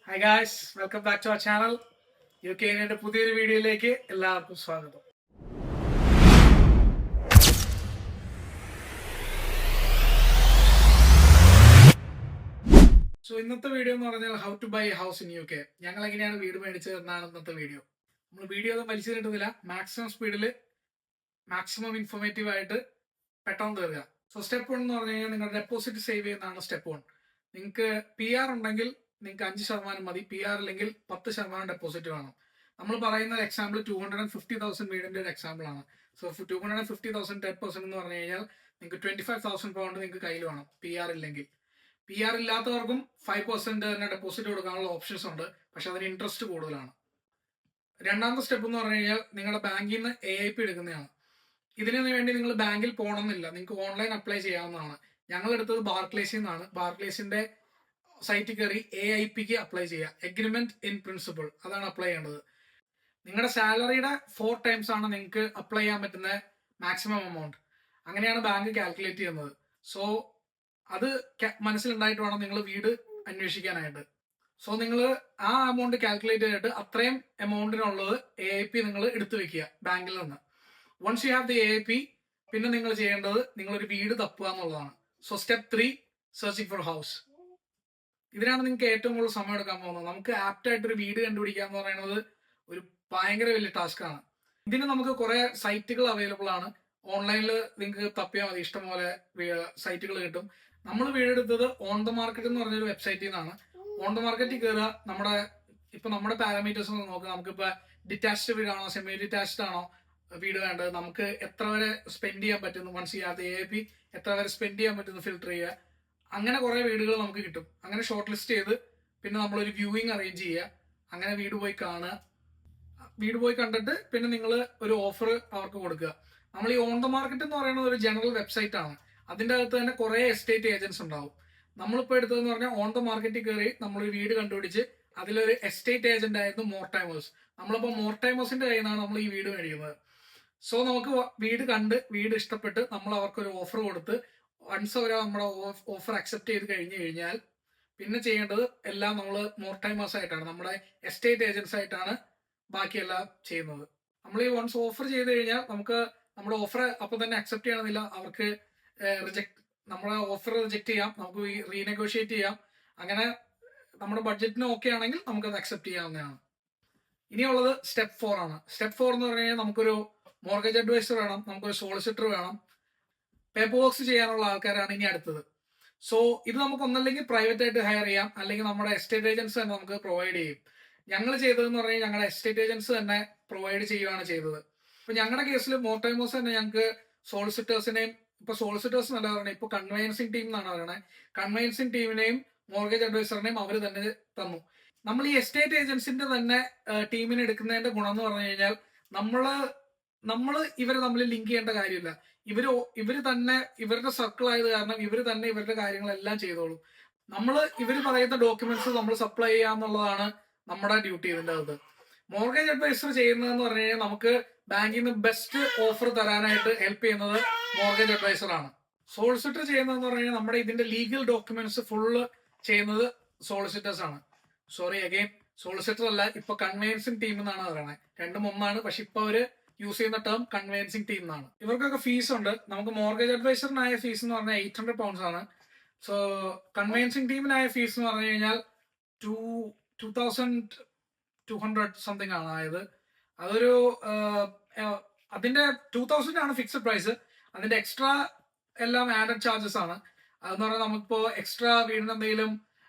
Hi guys, welcome back to our channel. യുകെയുടെ പുതിയൊരു വീഡിയോയിലേക്ക് എല്ലാവർക്കും സ്വാഗതം. സോ ഇന്നത്തെ വീഡിയോ എന്ന് പറഞ്ഞാൽ how to buy house in UK. ഞങ്ങൾ എങ്ങനെയാണ് വീട് മേടിച്ചത് എന്നാണ് ഇന്നത്തെ വീഡിയോ. നമ്മൾ വീഡിയോ ഒന്നും വലിച്ചു കിട്ടുന്നില്ല, മാക്സിമം സ്പീഡിൽ മാക്സിമം ഇൻഫോർമേറ്റീവ് ആയിട്ട് പെട്ടെന്ന് തീർക്കുക. സോ സ്റ്റെപ്പ് 1 എന്ന് പറഞ്ഞു കഴിഞ്ഞാൽ നിങ്ങളുടെ ഡെപ്പോസിറ്റ് സേവ് ചെയ്യുന്നതാണ് സ്റ്റെപ്പ് 1. നിങ്ങൾക്ക് PR ഉണ്ടെങ്കിൽ നിങ്ങൾക്ക് 5% മതി, PR ഇല്ലെങ്കിൽ 10% ഡെപ്പോസിറ്റ് വേണം. നമ്മൾ പറയുന്ന എക്സാമ്പിൾ 250,000 വീടിന്റെ ഒരു എക്സാമ്പിൾ ആണ്. സോ 250,000 10% എന്ന് പറഞ്ഞു കഴിഞ്ഞാൽ നിങ്ങൾക്ക് 25,000 പൗണ്ട് നിങ്ങൾക്ക് കയ്യിൽ വേണം PR ഇല്ലെങ്കിൽ. PR ഇല്ലാത്തവർക്കും 5% തന്നെ ഡെപ്പോസിറ്റ് കൊടുക്കാനുള്ള ഓപ്ഷൻസ് ഉണ്ട്, പക്ഷെ അതിന് ഇൻട്രസ്റ്റ് കൂടുതലാണ്. രണ്ടാമത്തെ സ്റ്റെപ്പ് എന്ന് പറഞ്ഞു കഴിഞ്ഞാൽ നിങ്ങളുടെ ബാങ്കിൽ നിന്ന് AIP എടുക്കുന്നതാണ്. ഇതിനു വേണ്ടി നിങ്ങൾ ബാങ്കിൽ പോകണമെന്നില്ല, നിങ്ങൾക്ക് ഓൺലൈൻ അപ്ലൈ ചെയ്യാവുന്നതാണ്. ഞങ്ങൾ എടുത്തത് ബാർക്ലേസിൽ നിന്നാണ്. ബാർക്ലേസിന്റെ സൈറ്റിൽ കയറി AIPക്ക് അപ്ലൈ ചെയ്യുക. എഗ്രിമെന്റ് ഇൻ പ്രിൻസിപ്പിൾ, അതാണ് അപ്ലൈ ചെയ്യേണ്ടത്. നിങ്ങളുടെ സാലറിയുടെ 4 ടൈംസ് ആണ് നിങ്ങൾക്ക് അപ്ലൈ ചെയ്യാൻ പറ്റുന്ന മാക്സിമം എമൗണ്ട്. അങ്ങനെയാണ് ബാങ്ക് കാൽക്കുലേറ്റ് ചെയ്യുന്നത്. സോ അത് മനസ്സിലുണ്ടായിട്ട് വേണം നിങ്ങൾ വീട് അന്വേഷിക്കാനായിട്ട്. സോ നിങ്ങൾ ആ എമൗണ്ട് കാൽക്കുലേറ്റ് ചെയ്തിട്ട് അത്രയും എമൗണ്ടിനുള്ളത് AIP നിങ്ങൾ എടുത്തു വെക്കുക ബാങ്കിൽ നിന്ന്. Once you have the AIP, പിന്നെ നിങ്ങൾ ചെയ്യേണ്ടത് നിങ്ങളൊരു വീട് തപ്പുക എന്നുള്ളതാണ്. So step 3, searching for house. ഇതിനാണ് നിങ്ങൾക്ക് ഏറ്റവും കൂടുതൽ സമയം എടുക്കാൻ പോകുന്നത്. നമുക്ക് ആപ്റ്റ് ആയിട്ടൊരു വീട് കണ്ടുപിടിക്കുക എന്ന് പറയുന്നത് ഒരു ഭയങ്കര വലിയ ടാസ്ക് ആണ്. ഇതിന് നമുക്ക് കുറെ സൈറ്റുകൾ അവൈലബിൾ ആണ്. ഓൺലൈനിൽ നിങ്ങൾക്ക് തപ്പിയാൽ മതി, ഇഷ്ടംപോലെ സൈറ്റുകൾ കിട്ടും. നമ്മൾ വീടെടുത്തത് ഓൺ ദ മാർക്കറ്റ് എന്ന് പറഞ്ഞൊരു വെബ്സൈറ്റിൽ നിന്നാണ്. ഓൺ ദ മാർക്കറ്റിൽ കയറുക, നമ്മുടെ പാരാമീറ്റേഴ്സ് ഒന്ന് നോക്കുക. നമുക്കിപ്പോൾ ഡിറ്റാച്ച്ഡ് വീടാണോ സെമി ഡിറ്റാച്ച്ഡ് ആണോ വീട് വേണ്ടത്, നമുക്ക് എത്ര വരെ സ്പെൻഡ് ചെയ്യാൻ പറ്റുന്നു, വൺസ് ചെയ്യാത്ത AIP എത്ര വരെ സ്പെൻഡ് ചെയ്യാൻ പറ്റുന്നു ഫിൽട്ടർ ചെയ്യുക. അങ്ങനെ കുറെ വീടുകൾ നമുക്ക് കിട്ടും. അങ്ങനെ ഷോർട്ട് ലിസ്റ്റ് ചെയ്ത് പിന്നെ നമ്മളൊരു വ്യൂയിങ് അറേഞ്ച് ചെയ്യുക. അങ്ങനെ വീട് പോയി കാണുക. വീട് പോയി കണ്ടിട്ട് പിന്നെ നിങ്ങൾ ഒരു ഓഫർ അവർക്ക് കൊടുക്കുക. നമ്മൾ ഈ ഓൺ ദ മാർക്കറ്റ് എന്ന് പറയുന്നത് ഒരു ജനറൽ വെബ്സൈറ്റ് ആണ്. അതിൻ്റെ അകത്ത് തന്നെ കുറെ എസ്റ്റേറ്റ് ഏജൻസ് ഉണ്ടാവും. നമ്മളിപ്പോൾ എടുത്തതെന്ന് പറഞ്ഞാൽ ഓൺ ദ മാർക്കറ്റിൽ കയറി നമ്മളൊരു വീട് കണ്ടുപിടിച്ച് അതിലൊരു എസ്റ്റേറ്റ് ഏജന്റ് ആയിരുന്നു മോർടൈമേഴ്സ്. നമ്മളിപ്പോൾ മോർടൈമേഴ്സിന്റെ കയ്യിൽ നിന്നാണ് നമ്മൾ ഈ വീട് മേടിക്കുന്നത്. സോ നമുക്ക് വീട് കണ്ട് വീട് ഇഷ്ടപ്പെട്ട് നമ്മൾ അവർക്കൊരു ഓഫർ കൊടുത്ത് വൺസ് അവർ നമ്മുടെ ഓഫർ അക്സെപ്റ്റ് ചെയ്ത് കഴിഞ്ഞാൽ പിന്നെ ചെയ്യേണ്ടത് എല്ലാം നമ്മൾ മോർടൈമേഴ്സ് ആയിട്ടാണ്, നമ്മുടെ എസ്റ്റേറ്റ് ഏജൻസ് ആയിട്ടാണ് ബാക്കിയെല്ലാം ചെയ്യുന്നത്. നമ്മൾ ഈ വൺസ് ഓഫർ ചെയ്ത് കഴിഞ്ഞാൽ നമുക്ക് നമ്മുടെ ഓഫർ അപ്പൊ തന്നെ അക്സെപ്റ്റ് ചെയ്യണമെന്നില്ല. അവർക്ക് നമ്മുടെ ഓഫർ റിജക്ട് ചെയ്യാം, നമുക്ക് റീനെഗോഷിയേറ്റ് ചെയ്യാം. അങ്ങനെ നമ്മുടെ ബഡ്ജറ്റിന് ഓക്കെ ആണെങ്കിൽ നമുക്കത് അക്സെപ്റ്റ് ചെയ്യാവുന്നതാണ്. ഇനിയുള്ളത് സ്റ്റെപ്പ് 4 ആണ്. സ്റ്റെപ്പ് 4 എന്ന് പറഞ്ഞു കഴിഞ്ഞാൽ നമുക്കൊരു മോർഗേജ് അഡ്വൈസർ വേണം, നമുക്കൊരു സോളിസിറ്റർ വേണം, പേപ്പർ വർക്ക്സ് ചെയ്യാനുള്ള ആൾക്കാരാണ് ഇനി അടുത്തത്. സോ ഇത് നമുക്ക് ഒന്നല്ലെങ്കിൽ പ്രൈവറ്റ് ആയിട്ട് ഹയർ ചെയ്യാം, അല്ലെങ്കിൽ നമ്മുടെ എസ്റ്റേറ്റ് ഏജൻസ് തന്നെ നമുക്ക് പ്രൊവൈഡ് ചെയ്യും. ഞങ്ങൾ ചെയ്തതെന്ന് പറഞ്ഞാൽ ഞങ്ങളുടെ എസ്റ്റേറ്റ് ഏജൻസ് തന്നെ പ്രൊവൈഡ് ചെയ്യുകയാണ് ചെയ്തത്. ഇപ്പൊ ഞങ്ങളുടെ കേസിൽ മോർടൈമേഴ്സ് തന്നെ ഞങ്ങൾക്ക് സോളിസിറ്റേഴ്സിനെയും, ഇപ്പൊ സോളിസിറ്റേഴ്സ് എന്നല്ല പറയണേ, ഇപ്പൊ കൺവെയൻസിങ് ടീം എന്നാണ് പറയണേ, കൺവെയൻസിങ് ടീമിനെയും മോർഗേജ് അഡ്വൈസറിനെയും അവർ തന്നെ തന്നു. നമ്മൾ ഈ എസ്റ്റേറ്റ് ഏജൻസിന്റെ തന്നെ ടീമിനെ എടുക്കുന്നതിന്റെ ഗുണം എന്ന് പറഞ്ഞു കഴിഞ്ഞാൽ നമ്മള് ഇവരെ തമ്മിൽ ലിങ്ക് ചെയ്യേണ്ട കാര്യമില്ല. ഇവര് തന്നെ ഇവരുടെ സർക്കിൾ ആയത് കാരണം ഇവര് തന്നെ ഇവരുടെ കാര്യങ്ങളെല്ലാം ചെയ്തോളും. ഇവര് പറയുന്ന ഡോക്യുമെന്റ്സ് നമ്മൾ സപ്ലൈ ചെയ്യാന്നുള്ളതാണ് നമ്മുടെ ഡ്യൂട്ടി ഇതിൻ്റെ അകത്ത്. മോർഗേജ് അഡ്വൈസർ ചെയ്യുന്നതെന്ന് പറഞ്ഞു കഴിഞ്ഞാൽ നമുക്ക് ബാങ്കിൽ നിന്ന് ബെസ്റ്റ് ഓഫർ തരാനായിട്ട് ഹെൽപ്പ് ചെയ്യുന്നത് മോർഗേജ് അഡ്വൈസർ ആണ്. സോളിസിറ്റർ ചെയ്യുന്നതെന്ന് പറഞ്ഞു കഴിഞ്ഞാൽ നമ്മുടെ ഇതിന്റെ ലീഗൽ ഡോക്യുമെന്റ്സ് ഫുള്ള് ചെയ്യുന്നത് സോളിസിറ്റേഴ്സ് ആണ്. സോറി അഗെയിൻ, സോളിസിറ്റർ അല്ല, ഇപ്പൊ കൺവെയൻസിങ് ടീം എന്നാണ് പറയുന്നത്. രണ്ടും ഒന്നാണ്, പക്ഷെ ഇപ്പൊ അവര് യൂസ് ചെയ്യുന്ന ടേം കൺവെയൻസിങ് ടീം എന്നാണ്. ഇവർക്കൊക്കെ ഫീസ് ഉണ്ട്. നമുക്ക് മോർഗേജ് അഡ്വൈസറിനായ ഫീസ് എന്ന് പറഞ്ഞാൽ 800 pounds ആണ്. സോ കൺവെയൻസിങ് ടീമിനായ ഫീസ് എന്ന് പറഞ്ഞു കഴിഞ്ഞാൽ 2200 സംതിങ് ആണ് ആയത്. അതൊരു അതിന്റെ 2000 ആണ് ഫിക്സഡ് പ്രൈസ്. അതിന്റെ എക്സ്ട്രാ എല്ലാം ആഡഡ് ചാർജസ് ആണ്. അതെന്ന് പറഞ്ഞാൽ നമുക്കിപ്പോ എക്സ്ട്രാ വീടിന് എന്തെങ്കിലും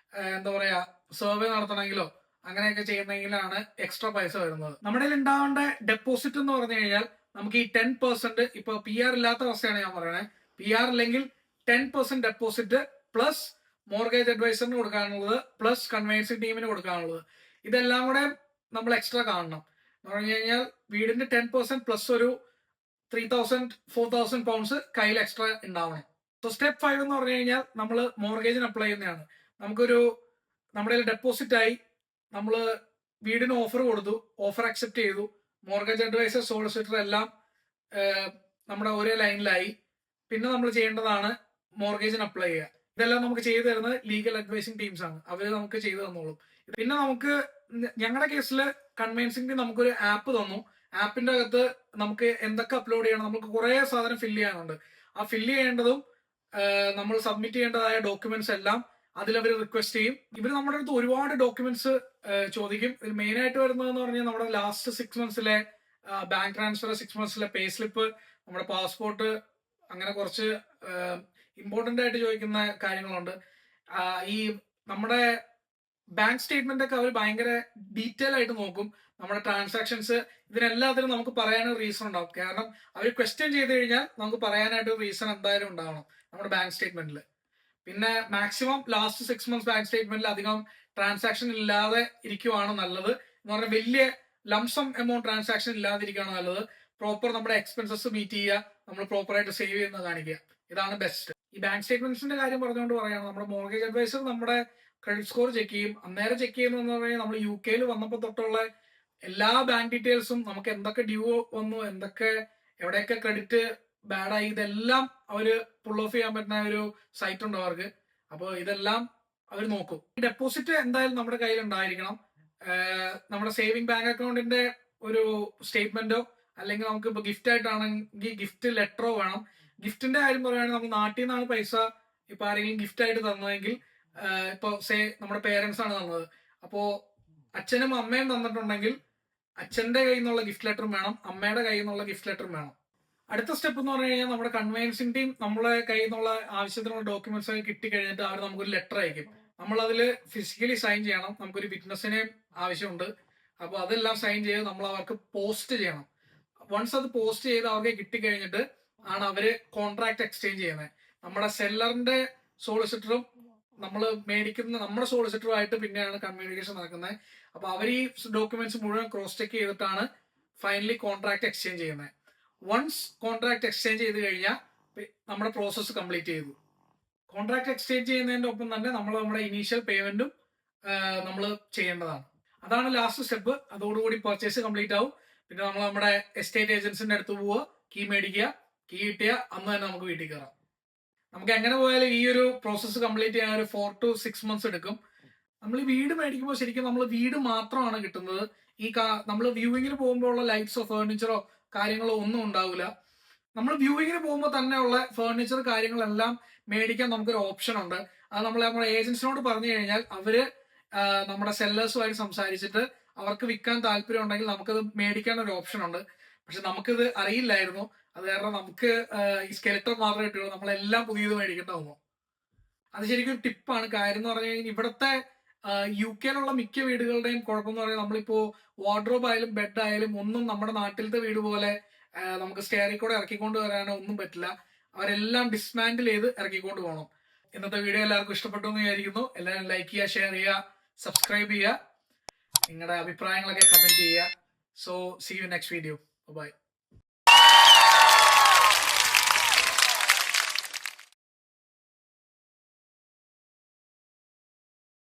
എന്താ പറയാ സർവേ നടത്തണമെങ്കിലോ അങ്ങനെയൊക്കെ ചെയ്യുന്നെങ്കിലാണ് എക്സ്ട്രാ പൈസ വരുന്നത്. നമ്മുടെ കയ്യിൽ ഉണ്ടാവേണ്ട ഡെപ്പോസിറ്റ് എന്ന് പറഞ്ഞു കഴിഞ്ഞാൽ നമുക്ക് ഈ 10%, ഇപ്പൊ PR ഇല്ലാത്ത അവസ്ഥയാണ് ഞാൻ പറയണേ, PR ഇല്ലെങ്കിൽ 10% ഡെപ്പോസിറ്റ് പ്ലസ് മോർഗേജ് അഡ്വൈസറിന് കൊടുക്കാനുള്ളത് പ്ലസ് കൺവെയൻസിങ് ടീമിന് കൊടുക്കാനുള്ളത്, ഇതെല്ലാം കൂടെ നമ്മൾ എക്സ്ട്രാ കാണണം. എന്ന് പറഞ്ഞു കഴിഞ്ഞാൽ വീടിന്റെ 10% പ്ലസ് ഒരു 3,000-4,000 pounds കയ്യിൽ എക്സ്ട്രാ ഉണ്ടാവണം. സോ സ്റ്റെപ്പ് 5 എന്ന് പറഞ്ഞു കഴിഞ്ഞാൽ നമ്മൾ മോർഗേജിന് അപ്ലൈ ചെയ്യുന്നതാണ്. നമ്മുടെ ഡെപ്പോസിറ്റ് ആയി, നമ്മൾ വീടിന് ഓഫർ കൊടുത്തു, ഓഫർ അക്സെപ്റ്റ് ചെയ്തു, മോർഗേജ് അഡ്വൈസർ സോളിസിറ്റർ എല്ലാം നമ്മുടെ ഒരേ ലൈനിലായി. പിന്നെ നമ്മൾ ചെയ്യേണ്ടതാണ് മോർഗേജിന് അപ്ലൈ ചെയ്യുക. ഇതെല്ലാം നമുക്ക് ചെയ്തു തരുന്നത് ലീഗൽ അഡ്വൈസിങ് ടീംസ് ആണ്. അവര് നമുക്ക് ചെയ്തു തന്നോളും. പിന്നെ നമുക്ക് ഞങ്ങളുടെ കേസിൽ കൺവെൻസിംഗ് നമുക്കൊരു ആപ്പ് തന്നു. ആപ്പിന്റെ അകത്ത് നമുക്ക് എന്തൊക്കെ അപ്ലോഡ് ചെയ്യണം, നമുക്ക് കുറെ സാധനം ഫില്ല് ചെയ്യാനുണ്ട്. ആ ഫില്ല് ചെയ്യേണ്ടതും നമ്മൾ സബ്മിറ്റ് ചെയ്യേണ്ടതായ ഡോക്യുമെന്റ്സ് എല്ലാം അതിലവർ റിക്വസ്റ്റ് ചെയ്യും. ഇവർ നമ്മുടെ അടുത്ത് ഒരുപാട് ഡോക്യുമെന്റ്സ് ചോദിക്കും. ഇതിൽ മെയിൻ ആയിട്ട് വരുന്നതെന്ന് പറഞ്ഞാൽ നമ്മുടെ ലാസ്റ്റ് 6 മന്ത്സിലെ ബാങ്ക് ട്രാൻസ്ഫർ, 6 മന്ത്സിലെ പേ സ്ലിപ്പ്, നമ്മുടെ പാസ്പോർട്ട്, അങ്ങനെ കുറച്ച് ഇമ്പോർട്ടന്റ് ആയിട്ട് ചോദിക്കുന്ന കാര്യങ്ങളുണ്ട്. ഈ നമ്മുടെ ബാങ്ക് സ്റ്റേറ്റ്മെന്റ് ഒക്കെ അവർ ഭയങ്കര ഡീറ്റെയിൽ ആയിട്ട് നോക്കും. നമ്മുടെ ട്രാൻസാക്ഷൻസ്, ഇതിനെല്ലാത്തിനും നമുക്ക് പറയാനൊരു റീസൺ ഉണ്ടാവും. കാരണം അവർ ക്വസ്റ്റ്യൻ ചെയ്ത് കഴിഞ്ഞാൽ നമുക്ക് പറയാനായിട്ട് ഒരു റീസൺ എന്തായാലും ഉണ്ടാവണം നമ്മുടെ ബാങ്ക് സ്റ്റേറ്റ്മെന്റിൽ. പിന്നെ മാക്സിമം ലാസ്റ്റ് 6 മന്ത്സ് ബാങ്ക് സ്റ്റേറ്റ്മെന്റിൽ അധികം ട്രാൻസാക്ഷൻ ഇല്ലാതെ ഇരിക്കുവാണ് നല്ലത്. എന്ന് പറഞ്ഞാൽ വലിയ ലംസം എമൗണ്ട് ട്രാൻസാക്ഷൻ ഇല്ലാതിരിക്കുകയാണ് നല്ലത്. പ്രോപ്പർ നമ്മുടെ എക്സ്പെൻസസ് മീറ്റ് ചെയ്യുക, നമ്മൾ പ്രോപ്പറായിട്ട് സേവ് ചെയ്യുന്നത് കാണിക്കുക, ഇതാണ് ബെസ്റ്റ്. ഈ ബാങ്ക് സ്റ്റേറ്റ്മെന്റ്സിന്റെ കാര്യം പറഞ്ഞുകൊണ്ട് പറയാണ്, നമ്മുടെ മോർഗേജ് അഡ്വൈസർ നമ്മുടെ ക്രെഡിറ്റ് സ്കോർ ചെക്ക് ചെയ്യും. അന്നേരം ചെക്ക് ചെയ്യുന്നതെന്ന് പറഞ്ഞാൽ നമ്മൾ UK വന്നപ്പോൾ തൊട്ടുള്ള എല്ലാ ബാങ്ക് ഡീറ്റെയിൽസും, നമുക്ക് എന്തൊക്കെ ഡ്യൂ വന്നു, എന്തൊക്കെ എവിടെയൊക്കെ ക്രെഡിറ്റ് ബാഡായി, ഇതെല്ലാം അവര് പുൾ ഓഫ് ചെയ്യാൻ പറ്റുന്ന ഒരു സൈറ്റ് ഉണ്ട് അവർക്ക്. അപ്പോൾ ഇതെല്ലാം അവർ നോക്കും. ഡെപ്പോസിറ്റ് എന്തായാലും നമ്മുടെ കയ്യിൽ ഉണ്ടായിരിക്കണം. നമ്മുടെ സേവിങ് ബാങ്ക് അക്കൗണ്ടിന്റെ ഒരു സ്റ്റേറ്റ്മെന്റോ, അല്ലെങ്കിൽ നമുക്ക് ഇപ്പൊ ഗിഫ്റ്റ് ആയിട്ടാണെങ്കിൽ ഗിഫ്റ്റ് ലെറ്ററോ വേണം. ഗിഫ്റ്റിന്റെ കാര്യം പറയുകയാണെങ്കിൽ നമ്മൾ നാട്ടിൽ നിന്നാണ് പൈസ ഇപ്പൊ ആരെങ്കിലും ഗിഫ്റ്റ് ആയിട്ട് തന്നതെങ്കിൽ, ഇപ്പൊ നമ്മുടെ പേരൻസ് ആണ് തന്നത്, അപ്പോ അച്ഛനും അമ്മയും തന്നിട്ടുണ്ടെങ്കിൽ അച്ഛന്റെ കയ്യിൽ നിന്നുള്ള ഗിഫ്റ്റ് ലെറ്ററും വേണം, അമ്മയുടെ കയ്യിൽ നിന്നുള്ള ഗിഫ്റ്റ് ലെറ്ററും വേണം. അടുത്ത സ്റ്റെപ്പ് എന്ന് പറഞ്ഞു കഴിഞ്ഞാൽ നമ്മുടെ കൺവെൻസിംഗ് ടീം നമ്മളെ കയ്യിൽ നിന്നുള്ള ആവശ്യത്തിനുള്ള ഡോക്യുമെന്റ്സ് ഒക്കെ കിട്ടിക്കഴിഞ്ഞിട്ട് അവർ നമുക്കൊരു ലെറ്റർ അയക്കും. നമ്മൾ അതിൽ ഫിസിക്കലി സൈൻ ചെയ്യണം. നമുക്കൊരു വിറ്റ്നസിനെയും ആവശ്യമുണ്ട്. അപ്പോൾ അതെല്ലാം സൈൻ ചെയ്ത് നമ്മൾ അവർക്ക് പോസ്റ്റ് ചെയ്യണം. വൺസ് അത് പോസ്റ്റ് ചെയ്ത് അവർക്ക് കിട്ടിക്കഴിഞ്ഞിട്ട് ആണ് അവര് കോൺട്രാക്ട് എക്സ്ചേഞ്ച് ചെയ്യുന്നത്. നമ്മുടെ സെല്ലറിന്റെ സോളിസിറ്ററും നമ്മൾ മേടിക്കുന്ന നമ്മുടെ സോളിസിറ്ററുമായിട്ട് പിന്നെയാണ് കമ്മ്യൂണിക്കേഷൻ നടക്കുന്നത്. അപ്പൊ അവർ ഈ ഡോക്യുമെന്റ്സ് മുഴുവൻ ക്രോസ് ചെക്ക് ചെയ്തിട്ടാണ് ഫൈനലി കോൺട്രാക്ട് എക്സ്ചേഞ്ച് ചെയ്യുന്നത്. വൺസ് കോൺട്രാക്ട് എക്സ്ചേഞ്ച് ചെയ്ത് കഴിഞ്ഞാൽ നമ്മുടെ പ്രോസസ്സ് കംപ്ലീറ്റ് ചെയ്തു. കോൺട്രാക്ട് എക്സ്ചേഞ്ച് ചെയ്യുന്നതിന്റെ ഒപ്പം തന്നെ നമ്മൾ നമ്മുടെ ഇനീഷ്യൽ പേയ്മെന്റും നമ്മൾ ചെയ്യേണ്ടതാണ്. അതാണ് ലാസ്റ്റ് സ്റ്റെപ്പ്. അതോടുകൂടി പർച്ചേസ് കംപ്ലീറ്റ് ആവും. പിന്നെ നമ്മൾ നമ്മുടെ എസ്റ്റേറ്റ് ഏജൻസിന്റെ അടുത്ത് പോവുക, കീ മേടിക്കുക, കീ കിട്ടിയ അന്ന് തന്നെ നമുക്ക് വീട്ടിൽ കയറാം. നമുക്ക് എങ്ങനെ പോയാലും ഈ ഒരു പ്രോസസ്സ് കംപ്ലീറ്റ് ചെയ്യാൻ ഒരു 4 to 6 months എടുക്കും. നമ്മൾ ഈ വീട് മേടിക്കുമ്പോൾ ശരിക്കും നമ്മൾ വീട് മാത്രമാണ് കിട്ടുന്നത്. നമ്മൾ വ്യൂവിങ്ങിന് പോകുമ്പോൾ ഉള്ള ലൈറ്റ്സോ ഫേർണിച്ചറോ കാര്യങ്ങളോ ഒന്നും ഉണ്ടാവില്ല. നമ്മൾ വ്യൂവിങ്ങിന് പോകുമ്പോൾ തന്നെയുള്ള ഫേർണിച്ചർ കാര്യങ്ങളെല്ലാം മേടിക്കാൻ നമുക്കൊരു ഓപ്ഷൻ ഉണ്ട്. അത് നമ്മുടെ ഏജൻസിനോട് പറഞ്ഞു കഴിഞ്ഞാൽ അവര് നമ്മുടെ സെല്ലേഴ്സുമായിട്ട് സംസാരിച്ചിട്ട് അവർക്ക് വിൽക്കാൻ താല്പര്യം ഉണ്ടെങ്കിൽ നമുക്കത് മേടിക്കാൻ ഒരു ഓപ്ഷൻ ഉണ്ട്. പക്ഷെ നമുക്കിത് അറിയില്ലായിരുന്നു. അത് കാരണം നമുക്ക് ഈ സ്കെലറ്റർ മാത്രമേ കിട്ടുള്ളൂ. നമ്മളെല്ലാം പുതിയത് മേടിക്കേണ്ട വന്നു. അത് ശരിക്കും ഒരു ടിപ്പാണ്. കാര്യം എന്ന് പറഞ്ഞു കഴിഞ്ഞാൽ ഇവിടുത്തെ UK മിക്ക വീടുകളുടെയും കുഴപ്പമെന്ന് പറഞ്ഞാൽ നമ്മളിപ്പോ വാർഡ്രോബ് ആയാലും ബെഡ് ആയാലും ഒന്നും നമ്മുടെ നാട്ടിലത്തെ വീട് പോലെ നമുക്ക് സ്റ്റെയറിൽ കൂടെ ഇറക്കിക്കൊണ്ട് വരാനോ ഒന്നും പറ്റില്ല. അവരെല്ലാം ഡിസ്മാൻഡിൽ ചെയ്ത് ഇറക്കിക്കൊണ്ട് പോകണം. ഇന്നത്തെ വീഡിയോ എല്ലാവർക്കും ഇഷ്ടപ്പെട്ടു എന്ന് വിചാരിക്കുന്നു. എല്ലാവരും ലൈക്ക് ചെയ്യുക, ഷെയർ ചെയ്യുക, സബ്സ്ക്രൈബ് ചെയ്യുക, നിങ്ങളുടെ അഭിപ്രായങ്ങളൊക്കെ കമന്റ് ചെയ്യുക. So see you next video. By.